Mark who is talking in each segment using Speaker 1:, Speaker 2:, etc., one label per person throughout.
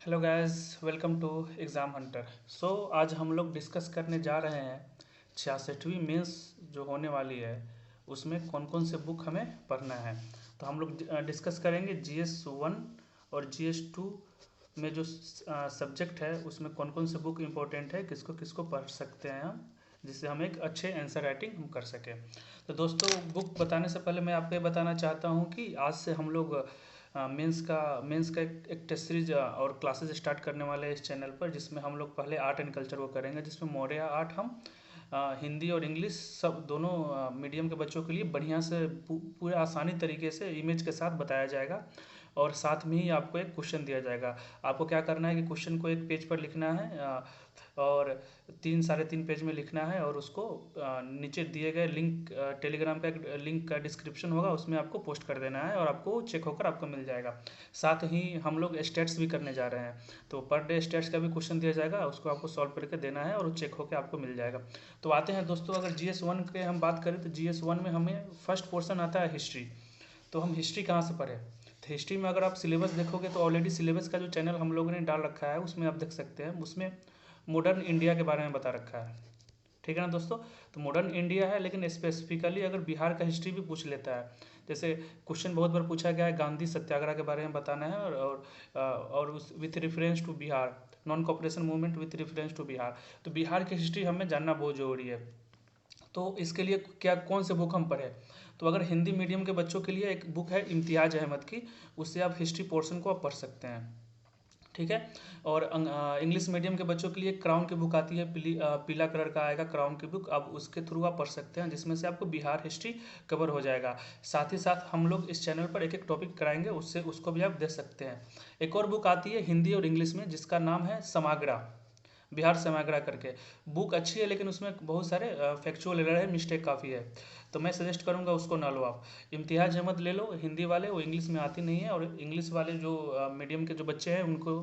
Speaker 1: Hello guys, welcome to exam hunter. आज हम लोग डिस्कस करने जा रहे हैं 66वीं मेंस जो होने वाली है उसमें कौन कौन से बुक हमें पढ़ना है। तो हम लोग डिस्कस करेंगे GS 1 और GS 2 में जो सब्जेक्ट है उसमें कौन कौन से बुक इम्पोर्टेंट है, किसको किसको पढ़ सकते हैं हम, जिससे हम एक अच्छे आंसर राइटिंग हम कर सकें। तो दोस्तों, बुक बताने से पहले मैं आपको ये बताना चाहता हूँ कि आज से हम लोग मेंस का एक टेस्ट सीरीज और क्लासेस स्टार्ट करने वाले हैं इस चैनल पर, जिसमें हम लोग पहले आर्ट एंड कल्चर को करेंगे, जिसमें मौर्य आर्ट हम हिंदी और इंग्लिश सब दोनों मीडियम के बच्चों के लिए बढ़िया से पूरे आसानी तरीके से इमेज के साथ बताया जाएगा। और साथ में ही आपको एक क्वेश्चन दिया जाएगा। आपको क्या करना है कि क्वेश्चन को एक पेज पर लिखना है और 3 साढ़े 3 पेज में लिखना है, और उसको नीचे दिए गए लिंक, टेलीग्राम का एक लिंक का डिस्क्रिप्शन होगा, उसमें आपको पोस्ट कर देना है और आपको चेक होकर आपको मिल जाएगा। साथ ही हम लोग स्टेट्स भी करने जा रहे हैं, तो पर डे स्टेट्स का भी क्वेश्चन दिया जाएगा, उसको आपको सॉल्व करके देना है और चेक होकर आपको मिल जाएगा। तो आते हैं दोस्तों, अगर GS 1 के हम बात करें तो GS 1 में हमें फर्स्ट पोर्शन आता है हिस्ट्री। तो हम हिस्ट्री कहाँ से पढ़ें? तो हिस्ट्री में अगर आप सिलेबस देखोगे तो ऑलरेडी सिलेबस का जो चैनल हम लोगों ने डाल रखा है उसमें आप देख सकते हैं, उसमें मॉडर्न इंडिया के बारे में बता रखा है। ठीक है ना दोस्तों? तो मॉडर्न इंडिया है, लेकिन स्पेसिफिकली अगर बिहार का हिस्ट्री भी पूछ लेता है, जैसे क्वेश्चन बहुत बार पूछा गया है, गांधी सत्याग्रह के बारे में बताना है और उस with reference to Bihar, non cooperation movement with reference to Bihar. तो बिहार की हिस्ट्री हमें जानना बहुत जरूरी है। तो इसके लिए क्या कौन से बुक हम पढ़ें? तो अगर हिंदी मीडियम के बच्चों के लिए एक बुक है इम्तियाज़ अहमद की, उससे आप हिस्ट्री पोर्शन को आप पढ़ सकते हैं। ठीक है। और इंग्लिश मीडियम के बच्चों के लिए क्राउन की बुक आती है, पीला कलर का आएगा क्राउन की बुक, आप उसके थ्रू आप पढ़ सकते हैं, जिसमें से आपको बिहार हिस्ट्री कवर हो जाएगा। साथ ही साथ हम लोग इस चैनल पर एक एक टॉपिक कराएंगे, उससे उसको भी आप देख सकते हैं। एक और बुक आती है हिंदी और इंग्लिश में, जिसका नाम है समाग्रा, बिहार समग्रा करके। बुक अच्छी है, लेकिन उसमें बहुत सारे फैक्चुअल एरर है, मिस्टेक काफ़ी है, तो मैं सजेस्ट करूंगा उसको ना लो आप। इम्तियाज अहमद ले लो हिंदी वाले, वो इंग्लिश में आती नहीं है, और इंग्लिश वाले जो मीडियम के जो बच्चे हैं उनको,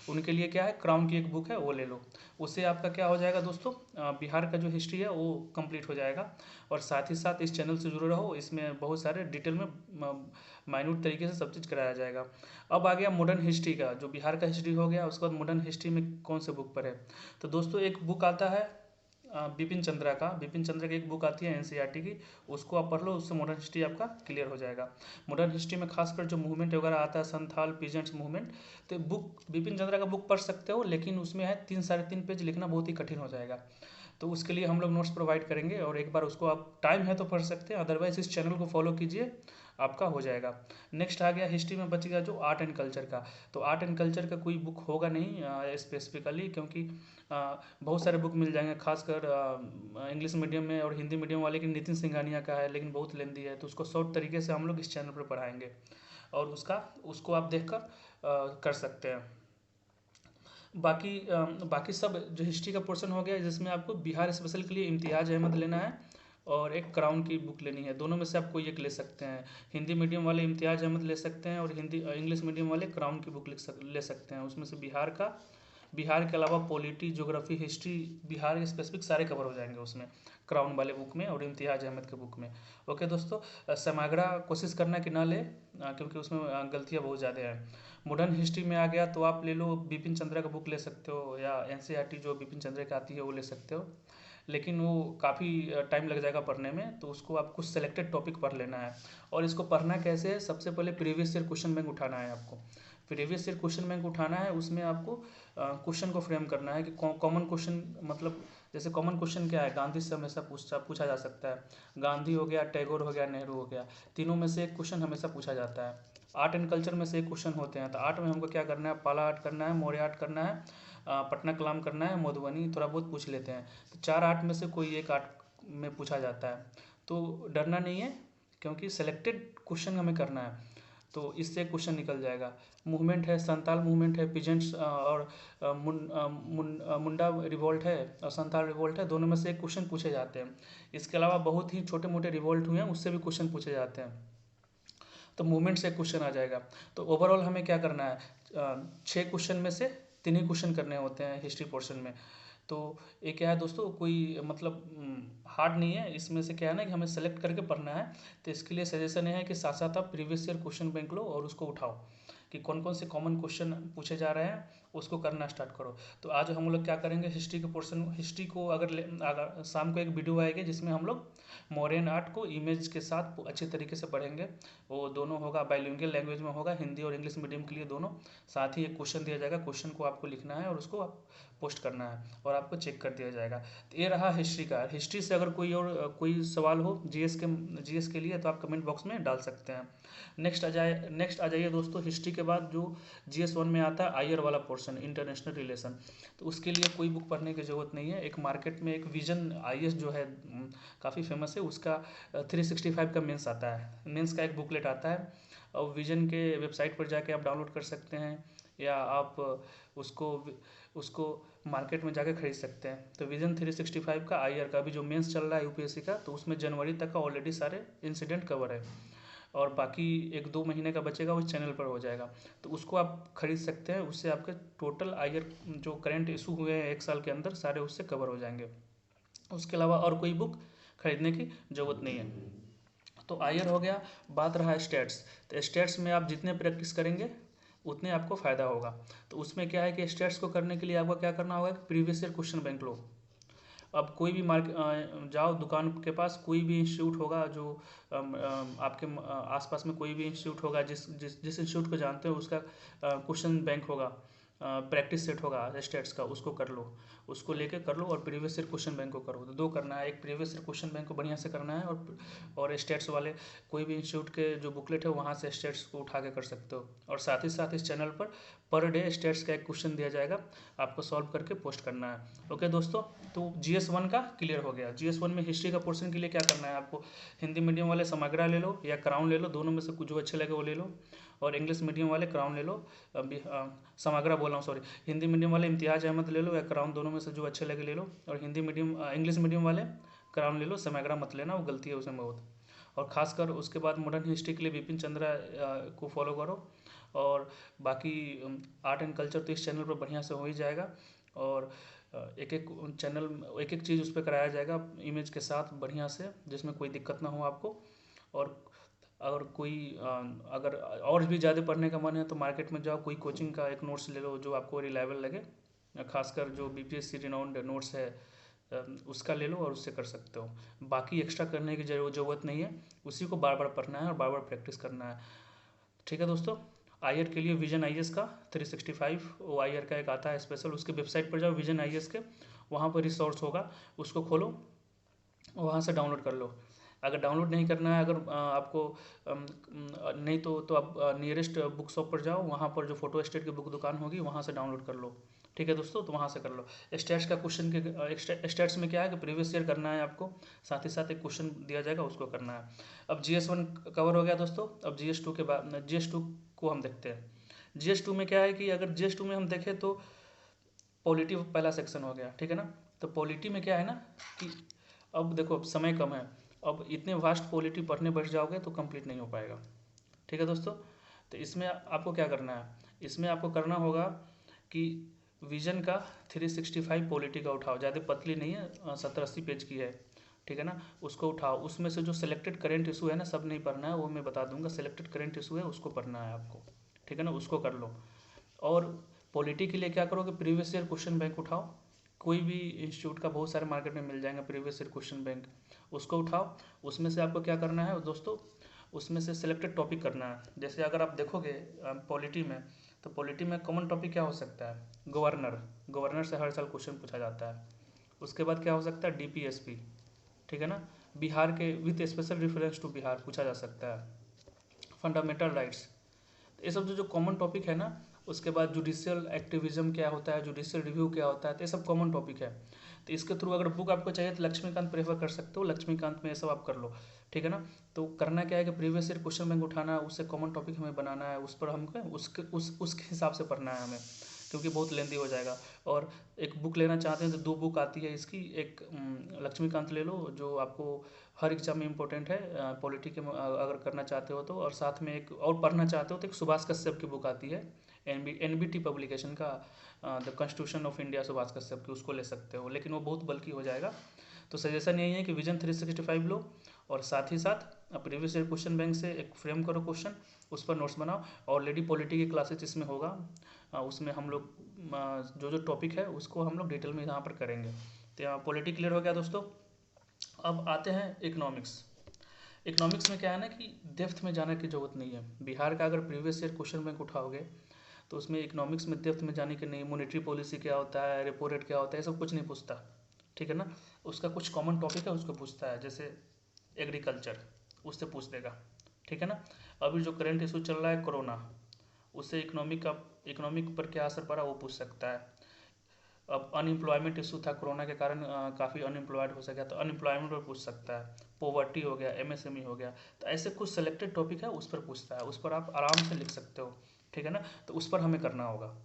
Speaker 1: उनके लिए क्या है, क्राउन की एक बुक है वो ले लो। उससे आपका क्या हो जाएगा दोस्तों, बिहार का जो हिस्ट्री है वो कंप्लीट हो जाएगा। और साथ ही साथ इस चैनल से जुड़े रहो, इसमें बहुत सारे डिटेल में माइन्यूट तरीके से सब चीज़ कराया जाएगा। अब आ गया मॉडर्न हिस्ट्री का, जो बिहार का हिस्ट्री हो गया, उसके बाद मॉडर्न हिस्ट्री में कौन से बुक पर है? तो दोस्तों, एक बुक आता है बिपिन चंद्रा का, बिपिन चंद्रा की एक बुक आती है एनसीईआरटी की, उसको आप पढ़ लो, उससे मॉडर्न हिस्ट्री आपका क्लियर हो जाएगा। मॉडर्न हिस्ट्री में खासकर जो मूवमेंट वगैरह आता है, संथाल पीजेंट्स मूवमेंट, तो बुक बिपिन चंद्रा का बुक पढ़ सकते हो, लेकिन उसमें है 3 साढ़े 3 पेज लिखना बहुत ही कठिन हो जाएगा। तो उसके लिए हम लोग नोट्स प्रोवाइड करेंगे, और एक बार उसको आप टाइम है तो पढ़ सकते हैं, अदरवाइज इस चैनल को फॉलो कीजिए, आपका हो जाएगा। नेक्स्ट आ गया हिस्ट्री में, बच गया जो आर्ट एंड कल्चर का। तो आर्ट एंड कल्चर का कोई बुक होगा नहीं स्पेसिफिकली, क्योंकि बहुत सारे बुक मिल जाएंगे, खासकर इंग्लिश मीडियम में और हिंदी मीडियम वाले की नितिन सिंघानिया का है, लेकिन बहुत लेंदी है, तो उसको शॉर्ट तरीके से हम लोग इस चैनल पर पढ़ाएंगे, और उसको आप देखकर कर सकते हैं। बाकी सब जो हिस्ट्री का पोर्शन हो गया, जिसमें आपको बिहार स्पेशल के लिए इम्तियाज अहमद लेना है और एक क्राउन की बुक लेनी है, दोनों में से आप कोई एक ले सकते हैं। हिंदी मीडियम वाले इम्तियाज अहमद ले सकते हैं, और इंग्लिश मीडियम वाले क्राउन की बुक ले सकते हैं। उसमें से बिहार के अलावा पॉलिटी, ज्योग्राफी, हिस्ट्री, बिहार के स्पेसिफिक सारे कवर हो जाएंगे उसमें, क्राउन वाले बुक में और इम्तियाज अहमद के बुक में। ओके दोस्तों, समाग्रा कोशिश करना कि ना ले, क्योंकि उसमें गलतियाँ बहुत ज़्यादा हैं। मॉडर्न हिस्ट्री में आ गया तो आप ले लो, बिपिन चंद्रा का बुक ले सकते हो, या एनसीईआरटी जो बिपिन चंद्रा की आती है वो ले सकते हो, लेकिन वो काफ़ी टाइम लग जाएगा पढ़ने में, तो उसको आप कुछ सेलेक्टेड टॉपिक पढ़ लेना है। और इसको पढ़ना कैसे है? सबसे पहले प्रीवियस ईयर क्वेश्चन बैंक उठाना है आपको। प्रीवियस ईयर क्वेश्चन बैंक उठाना है, उसमें आपको क्वेश्चन को फ्रेम करना है कि कॉमन क्वेश्चन, मतलब जैसे कॉमन क्वेश्चन क्या है, गांधी से हमेशा पूछा जा सकता है, गांधी हो गया, टैगोर हो गया, नेहरू हो गया, तीनों में से एक क्वेश्चन हमेशा पूछा जाता है। आर्ट एंड कल्चर में से एक क्वेश्चन होते हैं, तो आर्ट में हमको क्या करना है, पाला आर्ट करना है, मौर्य आर्ट करना है, पटना कलाम करना है, मधुबनी थोड़ा बहुत पूछ लेते हैं। तो 4 आर्ट में से कोई एक आर्ट में पूछा जाता है, तो डरना नहीं है, क्योंकि सेलेक्टेड क्वेश्चन हमें करना है, तो इससे क्वेश्चन निकल जाएगा। मूवमेंट है, संताल मूवमेंट है, पिजेंट्स और मुंडा रिवोल्ट है और संताल रिवोल्ट है, दोनों में से एक क्वेश्चन पूछे जाते हैं। इसके अलावा बहुत ही छोटे मोटे रिवोल्ट हुए हैं, उससे भी क्वेश्चन पूछे जाते हैं, तो मूवमेंट से क्वेश्चन आ जाएगा। तो ओवरऑल हमें क्या करना है, 6 क्वेश्चन में से 3 ही क्वेश्चन करने होते हैं हिस्ट्री पोर्शन में। तो ये क्या है दोस्तों, कोई मतलब हार्ड नहीं है, इसमें से क्या है ना कि हमें सेलेक्ट करके पढ़ना है। तो इसके लिए सजेशन है कि साथ साथ आप प्रीवियस ईयर क्वेश्चन बैंक लो और उसको उठाओ। कि कौन कौन से कॉमन क्वेश्चन पूछे जा रहे हैं, उसको करना स्टार्ट करो। तो आज हम लोग क्या करेंगे, हिस्ट्री के पोर्शन, हिस्ट्री को अगर शाम को एक वीडियो आएगी जिसमें हम लोग मौर्यन आर्ट को इमेज के साथ अच्छे तरीके से पढ़ेंगे। वो दोनों होगा बाइलिंगुअल लैंग्वेज में होगा, हिंदी और इंग्लिश मीडियम के लिए दोनों। साथ ही एक क्वेश्चन दिया जाएगा, क्वेश्चन को आपको लिखना है और उसको आप पोस्ट करना है और आपको चेक कर दिया जाएगा। तो ये रहा हिस्ट्री का। हिस्ट्री से अगर कोई सवाल हो जीएस के लिए तो आप कमेंट बॉक्स में डाल सकते हैं। नेक्स्ट आ जाइए दोस्तों, हिस्ट्री के बाद जो GS1 में आता है आईआर वाला पोर्शन, इंटरनेशनल रिलेशन। तो उसके लिए कोई बुक पढ़ने की ज़रूरत नहीं है। एक मार्केट में एक विजन IAS जो है काफ़ी फेमस है, उसका 365 का मेंस आता है, मेंस का एक बुकलेट आता है और विजन के वेबसाइट पर जाके आप डाउनलोड कर सकते हैं या आप उसको उसको मार्केट में जाके खरीद सकते हैं। तो विजन 365 का आईआर का भी जो मेंस चल रहा है यूपीएससी का, तो उसमें जनवरी तक का ऑलरेडी सारे इंसिडेंट कवर है और बाकी 1-2 महीने का बचेगा वो चैनल पर हो जाएगा। तो उसको आप खरीद सकते हैं, उससे आपके टोटल आईआर जो करंट इशू हुए हैं 1 साल के अंदर सारे उससे कवर हो जाएंगे। उसके अलावा और कोई बुक खरीदने की ज़रूरत नहीं है। तो आईआर हो गया। बात रहा स्टेट्स, तो स्टेट्स में आप जितने प्रैक्टिस करेंगे उतने आपको फ़ायदा होगा। तो उसमें क्या है कि स्टेट्स को करने के लिए आपको क्या करना होगा, प्रीवियस ईयर क्वेश्चन बैंक लो। अब कोई भी जाओ दुकान के पास, कोई भी इंस्टीट्यूट होगा जो आपके आसपास में कोई भी इंस्टीट्यूट होगा, जिस इंस्टीट्यूट को जानते हो उसका क्वेश्चन बैंक होगा, प्रैक्टिस सेट होगा स्टेट्स का, उसको कर लो, उसको लेके कर लो और प्रीवियस ईयर क्वेश्चन बैंक को करो। तो 2 करना है, एक प्रीवियस ईयर क्वेश्चन बैंक को बढ़िया से करना है और स्टेट्स वाले कोई भी इंस्टीट्यूट के जो बुकलेट है वहाँ से स्टेट्स को उठा के कर सकते हो। और साथ ही साथ इस चैनल पर डे स्टेट्स का एक क्वेश्चन दिया जाएगा, आपको सॉल्व करके पोस्ट करना है। ओके दोस्तों, तो GS1 का क्लियर हो गया। GS1 में हिस्ट्री का पोर्शन के लिए क्या करना है आपको, हिंदी मीडियम वाले समग्रा ले लो या क्राउन ले लो, दोनों में से कुछ जो अच्छे लगे वो ले लो। और इंग्लिश मीडियम वाले क्राउन ले लो, समग्रा बोल रहा हूँ सॉरी, हिंदी मीडियम वाले इम्तियाज अहमद ले लो या क्राउन, दोनों में से जो अच्छे लगे ले लो। और इंग्लिश मीडियम वाले क्राउन ले लो, समग्रा मत लेना, वो गलती है उसमें बहुत। और खासकर उसके बाद मॉडर्न हिस्ट्री के लिए बिपिन चंद्रा को फॉलो करो। और बाकी आर्ट एंड कल्चर तो इस चैनल पर बढ़िया से हो ही जाएगा। और एक एक चीज़ उस पर कराया जाएगा इमेज के साथ बढ़िया से, जिसमें कोई दिक्कत ना हो आपको। और अगर कोई अगर और भी ज़्यादा पढ़ने का मन है तो मार्केट में जाओ, कोई कोचिंग का एक नोट्स ले लो जो आपको रिलायबल लगे, खासकर जो BPSC रिनाउंड नोट्स है उसका ले लो और उससे कर सकते हो। बाकी एक्स्ट्रा करने की ज़रूरत नहीं है, उसी को बार बार पढ़ना है और बार बार प्रैक्टिस करना है। ठीक है दोस्तों, आईआर के लिए विजन IAS का 365 वो आईआर का एक आता है स्पेशल, उसके वेबसाइट पर जाओ विजन IAS के, वहाँ पर रिसोर्स होगा, उसको खोलो, वहाँ से डाउनलोड कर लो। अगर डाउनलोड नहीं करना है, अगर आपको नहीं तो आप नियरेस्ट बुक शॉप पर जाओ, वहाँ पर जो फोटो स्टेट की बुक दुकान होगी वहाँ से डाउनलोड कर लो। ठीक है दोस्तों, तो वहाँ से कर लो। स्टेट्स का क्वेश्चन के स्टेट्स में क्या है कि प्रीवियस ईयर करना है आपको, साथ ही साथ एक क्वेश्चन दिया जाएगा उसको करना है। अब GS1 कवर हो गया दोस्तों। अब GS2 के बाद GS2 को हम देखते हैं। GS2 में क्या है कि अगर GS2 में हम देखें तो पॉलिटी पहला सेक्शन हो गया, ठीक है ना। तो पॉलिटी में क्या है ना कि अब देखो अब समय कम है, अब इतने वास्ट पॉलिटी पढ़ने बैठ जाओगे तो कंप्लीट नहीं हो पाएगा। ठीक है दोस्तों, तो इसमें आपको क्या करना है, इसमें आपको करना होगा कि विजन का 365 पॉलिटी का उठाओ, ज़्यादा पतली नहीं है, 70-80 पेज की है, ठीक है ना। उसको उठाओ, उसमें से जो सिलेक्टेड करेंट इशू है ना, सब नहीं पढ़ना है, वो मैं बता दूंगा। सिलेक्टेड करेंट इशू है उसको पढ़ना है आपको, ठीक है ना, उसको कर लो। और पॉलिटी के लिए क्या करोगे, प्रीवियस ईयर क्वेश्चन बैंक उठाओ, कोई भी इंस्टीट्यूट का बहुत सारे मार्केट में मिल जाएंगे प्रीवियस ईयर क्वेश्चन बैंक, उसको उठाओ। उसमें से आपको क्या करना है दोस्तों, उसमें से सिलेक्टेड टॉपिक करना है। जैसे अगर आप देखोगे पॉलिटी में, तो पॉलिटी में कॉमन टॉपिक क्या हो सकता है, गवर्नर से हर साल क्वेश्चन पूछा जाता है। उसके बाद क्या हो सकता है, DPSP, ठीक है ना, बिहार के with special reference to Bihar पूछा जा सकता है। फंडामेंटल राइट्स, ये सब जो कॉमन टॉपिक है ना। उसके बाद जुडिशियल एक्टिविज्म क्या होता है, जुडिशियल रिव्यू क्या होता है, तो ये सब कॉमन टॉपिक है। तो इसके थ्रू अगर बुक आपको चाहिए तो लक्ष्मीकांत प्रेफर कर सकते हो, लक्ष्मीकांत में ये सब आप कर लो, ठीक है ना। तो करना क्या है कि प्रीवियस ईयर क्वेश्चन बैंक उठाना है, उससे कॉमन टॉपिक हमें बनाना है, उस पर हमको उसके हिसाब से पढ़ना है हमें, क्योंकि बहुत लेंदी हो जाएगा। और एक बुक लेना चाहते हैं तो 2 बुक आती है इसकी, एक लक्ष्मीकांत ले लो जो आपको हर एग्जाम में इंपॉर्टेंट है, पॉलिटी के अगर करना चाहते हो तो। और साथ में एक और पढ़ना चाहते हो तो एक सुभाष कश्यप की बुक आती है, NBT पब्लिकेशन का, the constitution of India, Subhash Kashyap की, उसको ले सकते हो, लेकिन वो बहुत बल्कि हो जाएगा। तो सजेशन यही है कि विजन 365 लो और साथ ही साथ प्रीवियस ईयर क्वेश्चन बैंक से एक फ्रेम करो क्वेश्चन, उस पर नोट्स बनाओ। ऑलरेडी पॉलिटी की क्लासेज इसमें होगा, उसमें हम लोग जो जो टॉपिक है उसको हम लोग डिटेल में यहाँ पर करेंगे। तो यहाँ पॉलिटी क्लियर हो गया दोस्तों। अब आते हैं इकोनॉमिक्स। इकोनॉमिक्स में क्या है ना कि डेप्थ में जाने की जरूरत नहीं है। बिहार का अगर प्रीवियस ईयर क्वेश्चन बैंक उठाओगे तो उसमें इकोनॉमिक्स में डेप्थ में जाने की नहीं, मॉनेटरी पॉलिसी क्या होता है, रेपो रेट क्या होता है, ये सब कुछ नहीं पूछता, ठीक है ना। उसका कुछ कॉमन टॉपिक है उसको पूछता है, जैसे एग्रीकल्चर, उससे पूछ देगा, ठीक है ना। अभी जो करंट इशू चल रहा है कोरोना, उससे इकोनॉमिक पर क्या असर पड़ा वो पूछ सकता है। अब अनएम्प्लॉयमेंट इशू था कोरोना के कारण, काफ़ी अनएम्प्लॉयड हो सका, तो अनएम्प्लॉयमेंट पर पूछ सकता है। पोवर्टी हो गया, एमएसएमई हो गया, तो ऐसे कुछ सेलेक्टेड टॉपिक है उस पर पूछता है, उस पर आप आराम से लिख सकते हो, ठीक है ना। तो उस पर हमें करना होगा।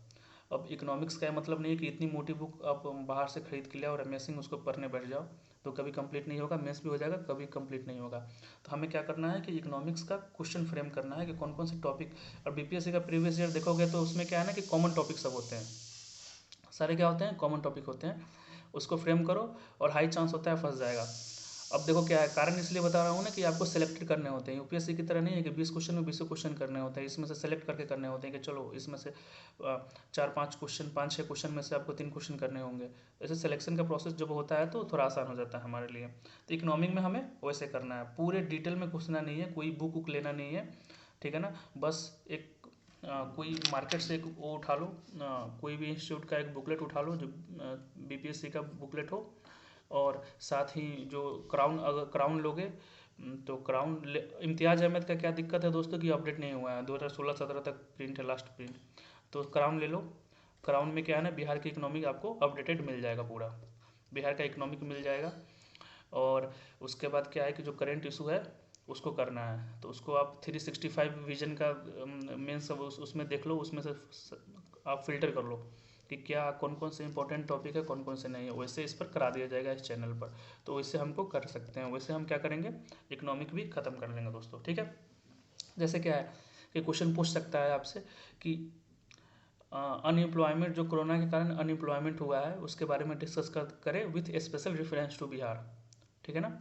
Speaker 1: अब इकोनॉमिक्स का मतलब नहीं है कि इतनी मोटी बुक आप बाहर से खरीद के लिया और अमेजिंग उसको पढ़ने बैठ जाओ, तो कभी कंप्लीट नहीं होगा, मेंस भी हो जाएगा, कभी कंप्लीट नहीं होगा। तो हमें क्या करना है कि इकोनॉमिक्स का क्वेश्चन फ्रेम करना है कि कौन कौन से टॉपिक। और बीपीएससी का प्रीवियस ईयर देखोगे तो उसमें क्या है ना कि कॉमन टॉपिक सब होते हैं, सारे क्या होते हैं, कॉमन टॉपिक होते हैं। उसको फ्रेम करो और हाई चांस होता है फंस जाएगा। अब देखो क्या है कारण, इसलिए बता रहा हूँ ना कि आपको सेलेक्ट करने होते हैं। यूपीएससी की तरह नहीं है कि 20 क्वेश्चन में 20 क्वेश्चन करने होते हैं, इसमें से सेलेक्ट करके करने होते हैं कि चलो इसमें से 4-5 क्वेश्चन, 5-6 क्वेश्चन में से आपको 3 क्वेश्चन करने होंगे। ऐसे सिलेक्शन का प्रोसेस जब होता है तो थोड़ा आसान हो जाता है हमारे लिए। तो इकोनॉमिक में हमें वैसे करना है, पूरे डिटेल में घुसना नहीं है, कोई बुक वुक लेना नहीं है, ठीक है ना। बस एक कोई मार्केट से एक वो उठा लो, कोई भी इंस्टीट्यूट का एक बुकलेट उठा लो जो बीपीएससी का बुकलेट हो, और साथ ही जो क्राउन, अगर क्राउन लोगे तो क्राउन इम्तियाज़ अहमद का क्या दिक्कत है दोस्तों कि अपडेट नहीं हुआ है, 2016-17 तक प्रिंट है, लास्ट प्रिंट। तो क्राउन ले लो। क्राउन में क्या है ना, बिहार की इकोनॉमिक आपको अपडेटेड मिल जाएगा, पूरा बिहार का इकोनॉमिक मिल जाएगा। और उसके बाद क्या है कि जो करेंट इशू है उसको करना है, तो उसको आप 365 विजन का मेन सब उसमें देख लो, उसमें से आप फिल्टर कर लो कि क्या कौन कौन से इंपॉर्टेंट टॉपिक है, कौन कौन से नहीं है, वैसे इस पर करा दिया जाएगा इस चैनल पर। तो वैसे हमको कर सकते हैं, वैसे हम क्या करेंगे, इकोनॉमिक भी ख़त्म कर लेंगे दोस्तों, ठीक है। जैसे क्या है कि क्वेश्चन पूछ सकता है आपसे कि अनएम्प्लॉयमेंट, जो कोरोना के कारण अनएम्प्लॉयमेंट हुआ है उसके बारे में डिस्कस करें with special reference to Bihar, ठीक है ना।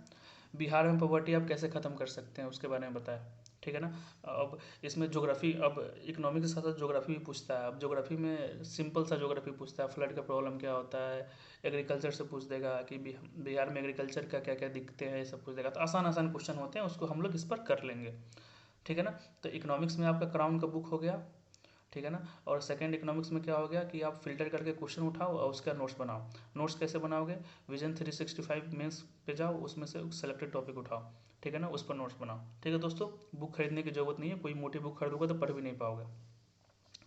Speaker 1: बिहार में पॉवर्टी आप कैसे ख़त्म कर सकते हैं उसके बारे में बताएं, ठीक है ना। अब इसमें ज्योग्राफी, अब इकोनॉमिक के साथ साथ ज्योग्राफी भी पूछता है। अब ज्योग्राफी में सिंपल सा ज्योग्राफी पूछता है, फ्लड का प्रॉब्लम क्या होता है, एग्रीकल्चर से पूछ देगा कि बिहार में एग्रीकल्चर का क्या क्या दिक्कतें हैं, ये सब पूछ देगा। तो आसान आसान क्वेश्चन होते हैं, उसको हम लोग इस पर कर लेंगे, ठीक है ना। तो इकोनॉमिक्स में आपका क्राउन का बुक हो गया, ठीक है ना। और सेकंड इकोनॉमिक्स में क्या हो गया कि आप फिल्टर करके क्वेश्चन उठाओ और उसका नोट्स बनाओ। नोट्स कैसे बनाओगे, विजन 365 मेंस पे जाओ, उसमें से सेलेक्टेड टॉपिक उठाओ, ठीक है ना, उस पर नोट्स बनाओ, ठीक है दोस्तों। बुक खरीदने की जरूरत नहीं है, कोई मोटी बुक खरीदोगे तो पढ़ भी नहीं पाओगे।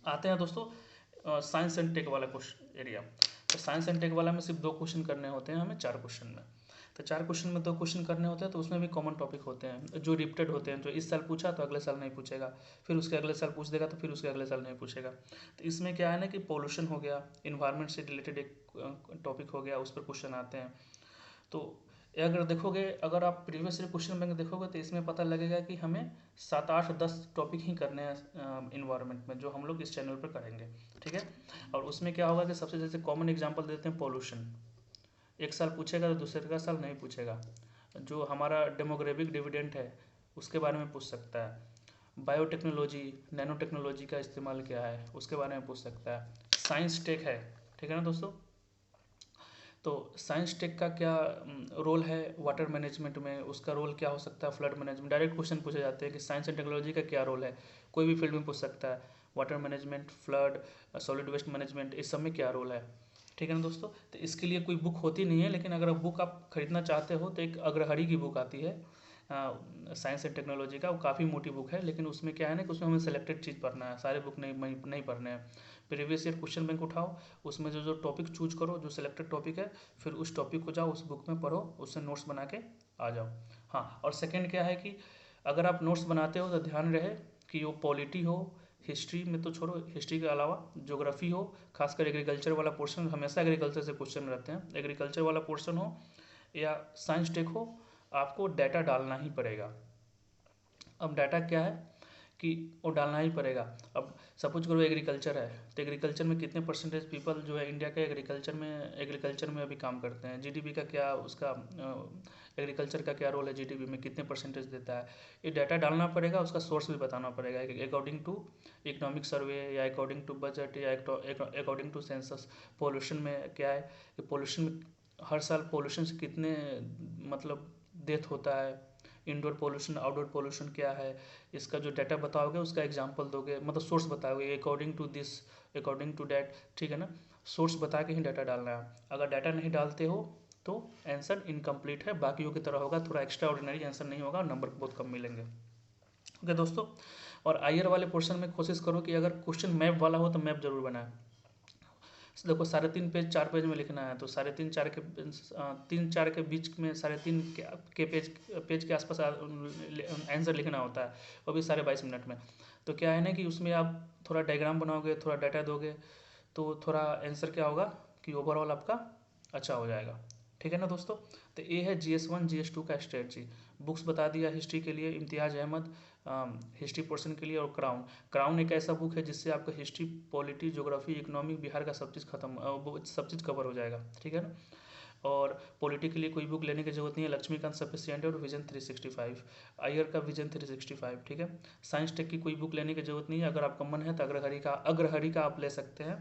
Speaker 1: आते हैं दोस्तों साइंस एंड टेक वाला क्वेश्चन एरिया। तो साइंस एंड टेक वाला में सिर्फ 2 क्वेश्चन करने होते हैं हमें 4 क्वेश्चन में। तो 4 क्वेश्चन में 2 क्वेश्चन करने होते हैं, तो उसमें भी कॉमन टॉपिक होते हैं जो रिपीटेड होते हैं, जो इस साल पूछा तो अगले साल नहीं पूछेगा, फिर उसके अगले साल पूछ देगा तो फिर उसके अगले साल नहीं पूछेगा। तो इसमें क्या है ना कि पोल्यूशन हो गया, इन्वायरमेंट से रिलेटेड एक टॉपिक हो गया, उस पर क्वेश्चन आते हैं। तो अगर देखोगे, अगर आप प्रीवियस ईयर क्वेश्चन बैंक देखोगे तो इसमें पता लगेगा कि हमें 7-8-10 टॉपिक ही करने हैं इन्वायरमेंट में, जो हम लोग इस चैनल पर करेंगे, ठीक है। और उसमें क्या होगा कि सबसे जैसे कॉमन एग्जांपल देते हैं पोल्यूशन, एक साल पूछेगा तो दूसरे का साल नहीं पूछेगा। जो हमारा डेमोग्राफिक डिविडेंड है उसके बारे में पूछ सकता है। बायोटेक्नोलॉजी, नैनो टेक्नोलॉजी का इस्तेमाल क्या है उसके बारे में पूछ सकता है। साइंस टेक है, ठीक है ना दोस्तों। तो साइंस टेक का क्या रोल है वाटर मैनेजमेंट में, उसका रोल क्या हो सकता है, फ्लड मैनेजमेंट, डायरेक्ट क्वेश्चन पूछे जाते हैं कि साइंस एंड टेक्नोलॉजी का क्या रोल है, कोई भी फील्ड में पूछ सकता है। Water management, flood, solid waste management, इस सब में क्या रोल है, ठीक है ना दोस्तों। तो इसके लिए कोई बुक होती नहीं है, लेकिन अगर बुक आप खरीदना चाहते हो तो एक अग्रहरि की बुक आती है साइंस एंड टेक्नोलॉजी का, वो काफ़ी मोटी बुक है, लेकिन उसमें क्या है ना कि उसमें हमें सेलेक्टेड चीज़ पढ़ना है, सारे बुक नहीं पढ़ने हैं। प्रीवियस ईयर क्वेश्चन बैंक उठाओ, उसमें जो जो टॉपिक चूज करो, जो सिलेक्टेड टॉपिक है, फिर उस टॉपिक को जाओ उस बुक में पढ़ो, उससे नोट्स बना के आ जाओ। हाँ, और सेकंड क्या है कि अगर आप नोट्स बनाते हो तो ध्यान रहे कि वो पॉलिटी हो, हिस्ट्री में तो छोड़ो, हिस्ट्री के अलावा ज्योग्राफी हो, खासकर एग्रीकल्चर वाला पोर्शन, हमेशा एग्रीकल्चर से क्वेश्चन रहते हैं, एग्रीकल्चर वाला पोर्शन हो या साइंस टेक हो, आपको डाटा डालना ही पड़ेगा। अब डाटा क्या है कि वो डालना ही पड़ेगा। अब सपोज करो एग्रीकल्चर है, तो एग्रीकल्चर में कितने परसेंटेज पीपल जो है इंडिया के एग्रीकल्चर में अभी काम करते हैं, जीडीपी का क्या उसका एग्रीकल्चर का क्या रोल है जीडीपी में, कितने परसेंटेज देता है, ये डाटा डालना पड़ेगा, उसका सोर्स भी बताना पड़ेगा अकॉर्डिंग टू इकोनॉमिक सर्वे या अकॉर्डिंग टू बजट या अकॉर्डिंग टू सेंसस। पोल्यूशन में क्या है कि पोल्यूशन में हर साल पोल्यूशन से कितने मतलब डेथ होता है, इंडोर पोल्यूशन आउटडोर पोल्यूशन क्या है, इसका जो डाटा बताओगे उसका एग्जांपल दोगे, मतलब सोर्स बताओगे according to this according to that, ठीक है ना। सोर्स बता के ही डाटा डालना है, अगर डाटा नहीं डालते हो तो आंसर इनकम्प्लीट है, बाकियों की तरह होगा, थोड़ा एक्स्ट्रा ऑर्डिनरी आंसर नहीं होगा, नंबर बहुत कम मिलेंगे। ओके दोस्तों, और आयर वाले पोर्शन में कोशिश करो कि अगर क्वेश्चन मैप वाला हो तो मैप जरूर बनाए। देखो 3.5 पेज 4 पेज में लिखना है, तो 3.5 4 के बीच में 3.5 के पेज के आसपास आंसर लिखना होता है, वो भी 22.5 मिनट में। तो क्या है ना कि उसमें आप थोड़ा डायग्राम बनाओगे, थोड़ा डाटा दोगे, तो थोड़ा आंसर क्या होगा कि ओवरऑल आपका अच्छा हो जाएगा, ठीक है ना दोस्तों। तो ये है GS1 GS2 का स्ट्रेटजी। बुक्स बता दिया हिस्ट्री के लिए इम्तियाज़ अहमद, हिस्ट्री पोर्शन के लिए, और क्राउन। क्राउन एक ऐसा बुक है जिससे आपका history, polity, geography, economic, Bihar का सब चीज़ सब चीज़ कवर हो जाएगा, ठीक है ना। और पॉलिटी के लिए कोई बुक लेने की जरूरत नहीं है, लक्ष्मीकांत सफिशिएंट और विजन 365, आयर का विजन 365, ठीक है। साइंस टेक की कोई बुक लेने की जरूरत नहीं है, अगर आपका मन है तो अग्रहरि का आप ले सकते हैं।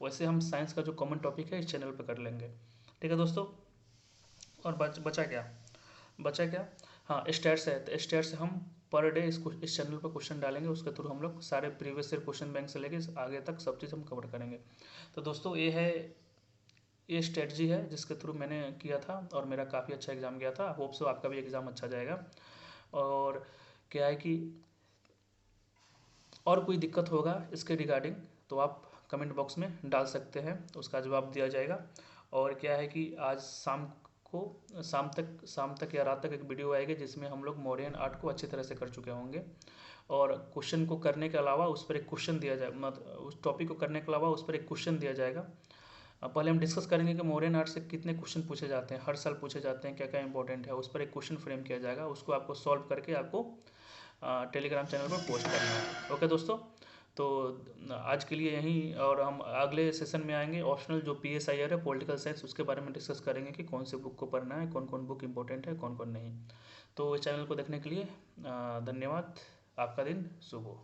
Speaker 1: वैसे हम साइंस का जो कॉमन टॉपिक है इस चैनल पर कर लेंगे, ठीक है दोस्तों। और बचा क्या, हाँ स्टेट्स है, तो स्टेट्स हम पर डे इस चैनल पर क्वेश्चन डालेंगे, उसके थ्रू हम लोग सारे प्रीवियस ईयर क्वेश्चन बैंक से लेके आगे तक सब चीज़ हम कवर करेंगे। तो दोस्तों ये स्ट्रेटजी है जिसके थ्रू मैंने किया था और मेरा काफ़ी अच्छा एग्ज़ाम गया था, होप सो आपका भी एग्ज़ाम अच्छा जाएगा। और क्या है कि और कोई दिक्कत होगा इसके रिगार्डिंग तो आप कमेंट बॉक्स में डाल सकते हैं, उसका जवाब दिया जाएगा। और क्या है कि आज शाम तक या रात तक एक वीडियो आएगी जिसमें हम लोग मॉडर्न आर्ट को अच्छी तरह से कर चुके होंगे, और क्वेश्चन को करने के अलावा उस पर एक क्वेश्चन दिया जाए, मतलब उस टॉपिक को करने के अलावा उस पर एक क्वेश्चन दिया जाएगा। पहले हम डिस्कस करेंगे कि मॉडर्न आर्ट से कितने क्वेश्चन पूछे जाते हैं, हर साल पूछे जाते हैं, क्या क्या इंपॉर्टेंट है, उस पर एक क्वेश्चन फ्रेम किया जाएगा, उसको आपको सॉल्व करके आपको टेलीग्राम चैनल पर पोस्ट करना है। ओके दोस्तों, तो आज के लिए यहीं, और हम अगले सेशन में आएंगे ऑप्शनल जो PSIR है पॉलिटिकल साइंस, उसके बारे में डिस्कस करेंगे कि कौन से बुक को पढ़ना है, कौन कौन बुक इंपॉर्टेंट है, कौन कौन नहीं। तो इस चैनल को देखने के लिए धन्यवाद, आपका दिन शुभ हो।